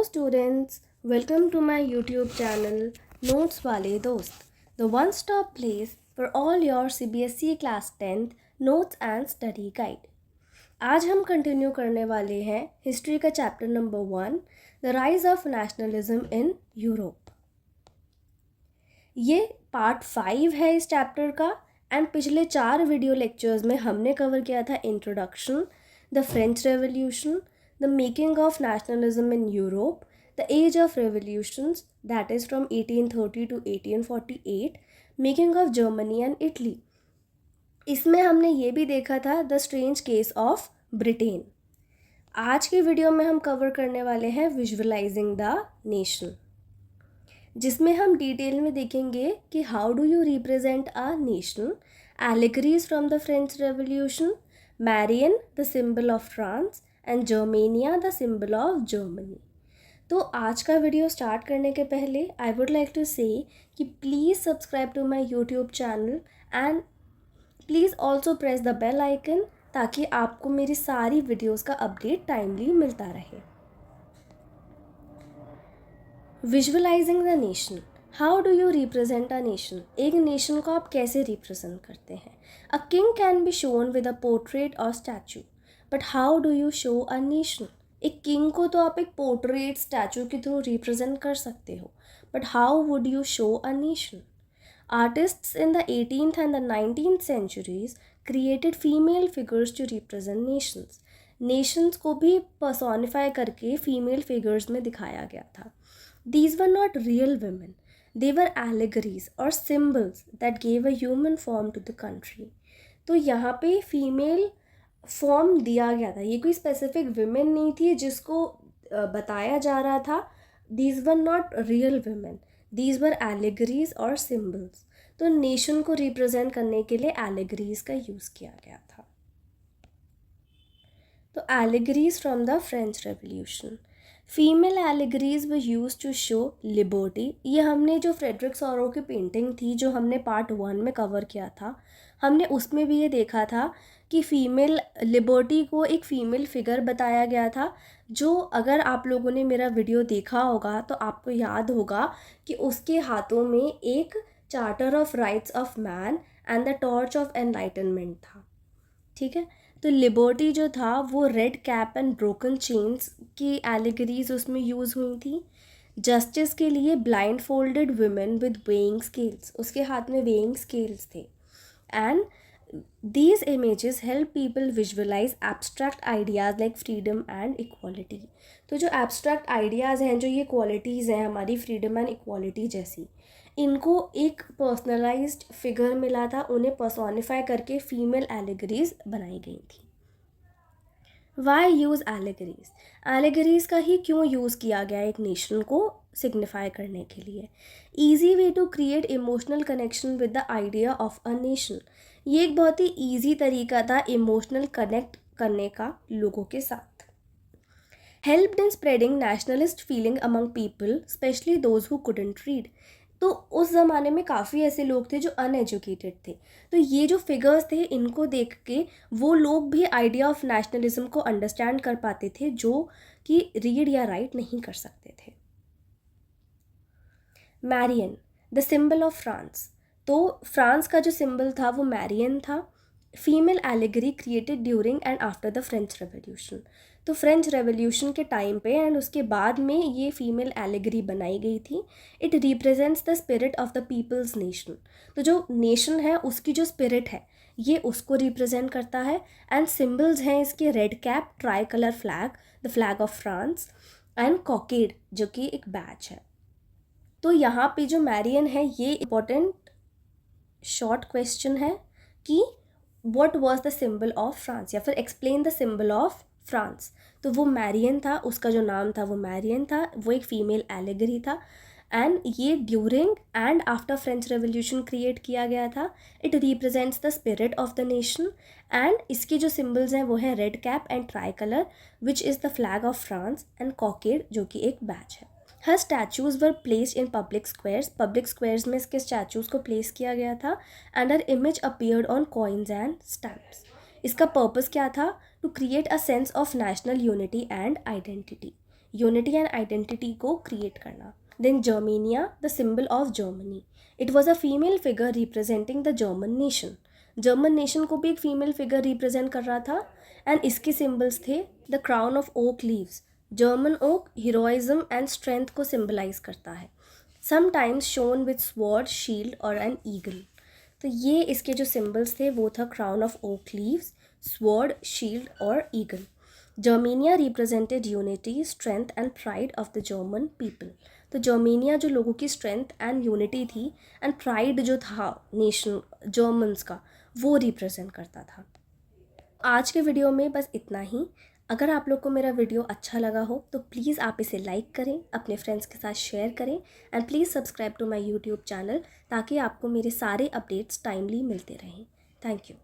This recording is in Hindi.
Hello students, welcome to my YouTube channel Notes Wale Dost, the one-stop place for all your CBSE Class 10th Notes and Study Guide. आज हम कंटिन्यू करने वाले हैं हिस्ट्री का chapter number 1, the rise of nationalism in Europe. ये पार्ट 5 है इस चैप्टर का एंड पिछले 4 वीडियो लेक्चर्स में हमने कवर किया था introduction, the French revolution, the making of nationalism in Europe, the age of revolutions, that is from 1830 to 1848, making of Germany and Italy. इसमें हमने ये भी देखा था the strange case of Britain. आज के वीडियो में हम कवर करने वाले हैं विजुअलाइजिंग द नेशन, जिसमें हम डिटेल में देखेंगे कि how do you represent a nation, allegories from the French Revolution, Marianne the symbol of France and Germania the symbol of Germany. तो आज का वीडियो स्टार्ट करने के पहले I would like to say कि please subscribe to my YouTube channel and please also press the bell icon ताकि आपको मेरी सारी वीडियोस का अपडेट टाइमली मिलता रहे. Visualising the nation, how do you represent a nation. एक नेशन को आप कैसे रिप्रेजेंट करते हैं. A king can be shown with a portrait और statue, but how do you show a nation. एक किंग को तो आप एक पोर्ट्रेट स्टैचू के थ्रू रिप्रेजेंट कर सकते हो, but how would you show a nation. Artists in the 18th and the 19th centuries created female figures to represent nations. Nations को भी पर्सोनिफाई करके फीमेल फिगर्स में दिखाया गया था. These were not real women. They were allegories or symbols that gave a human form to the country. तो यहाँ पे फीमेल फॉर्म दिया गया था. ये कोई स्पेसिफिक विमेन नहीं थी जिसको बताया जा रहा था. These were not real women. These were allegories or symbols. तो नेशन को रिप्रेजेंट करने के लिए allegories का यूज़ किया गया था. तो allegories from the French Revolution. Female allegories were used to show liberty. ये हमने जो फ्रेडरिक सॉरो की पेंटिंग थी जो हमने पार्ट 1 में कवर किया था, हमने उसमें भी ये देखा था कि फ़ीमेल लिबर्टी को एक फ़ीमेल फिगर बताया गया था. जो अगर आप लोगों ने मेरा वीडियो देखा होगा तो आपको याद होगा कि उसके हाथों में एक charter of rights of man and the torch of enlightenment था. ठीक है, तो लिबर्टी जो था वो red cap and broken chains की एलिगरीज उसमें यूज़ हुई थी. जस्टिस के लिए blindfolded women with weighing scales, उसके हाथ में वेइंग स्केल्स थे. And these images help people visualise abstract ideas like freedom and equality. तो जो एब्स्ट्रैक्ट आइडियाज़ हैं, जो ये क्वालिटीज़ हैं हमारी फ्रीडम एंड इक्वालिटी जैसी, इनको एक पर्सनलाइज्ड फिगर मिला था. उन्हें पर्सोनिफाई करके फीमेल एलिगरीज बनाई गई थी. Y use एलिगरीज. एलिगरीज का ही क्यों यूज़ किया गया एक नेशन को सिग्निफाई करने के लिए. Easy way to create emotional connection with the idea of a nation. ये एक बहुत ही ईजी तरीका था इमोशनल कनेक्ट करने का लोगों के साथ. Helped in spreading nationalist feeling among people, specially those who couldn't read. तो उस ज़माने में काफ़ी ऐसे लोग थे जो अनएजुकेटेड थे. तो ये जो फिगर्स थे इनको देख के वो लोग भी आइडिया ऑफ नेशनलिज्म को अंडरस्टैंड कर पाते थे जो कि रीड या राइट नहीं कर सकते थे. Marianne the symbol of France. तो फ्रांस का जो सिंबल था वो मैरियन था. Female allegory created during and after the French Revolution. तो फ्रेंच रेवोल्यूशन के टाइम पे एंड उसके बाद में ये फीमेल एलिगरी बनाई गई थी. It represents the spirit of the people's nation. तो जो नेशन है उसकी जो स्पिरिट है ये उसको रिप्रेजेंट करता है. एंड सिम्बल्स हैं इसके red cap, tricolour flag, the flag of France and cockade जो कि एक बैच है. तो यहाँ पे जो मैरियन है ये इम्पोर्टेंट शॉर्ट क्वेश्चन है कि what was the symbol of France, या फिर explain the symbol of France. तो वो मैरियन था, उसका जो नाम था वो मैरियन था, वो एक फीमेल एलिगरी था. एंड ये during and after French revolution create किया गया था. It represents the spirit of the nation. And इसके जो सिम्बल्स हैं वो है red cap and tricolour which is the flag of France and cockade जो कि एक बैच है. Her statues were placed in public squares. Public squares में इसके स्टैचूज़ को प्लेस किया गया था. And her image appeared on coins and stamps. इसका पर्पस क्या था? To create a sense of national unity and identity. Unity and identity को क्रिएट करना। Then Germania, the symbol of Germany, it was a female figure representing the German nation. German nation को भी एक फीमेल फिगर रिप्रेजेंट कर रहा था एंड इसके सिम्बल्स थे the crown of oak leaves. German oak heroism and strength को सिम्बलाइज करता है, sometimes shown with sword, shield और एन ईगल। तो ये इसके जो सिम्बल्स थे वो था crown of oak leaves, sword, shield और eagle. Germania represented unity, strength and pride of the German people. तो जर्मेनिया जो लोगों की स्ट्रेंथ एंड यूनिटी थी एंड प्राइड जो था नेशन जर्मन्स का, वो रिप्रेजेंट करता था। आज के वीडियो में बस इतना ही। अगर आप लोग को मेरा वीडियो अच्छा लगा हो तो प्लीज़ आप इसे लाइक करें, अपने फ्रेंड्स के साथ शेयर करें and please subscribe to my YouTube channel ताकि आपको मेरे सारे अपडेट्स टाइमली मिलते रहें। Thank you.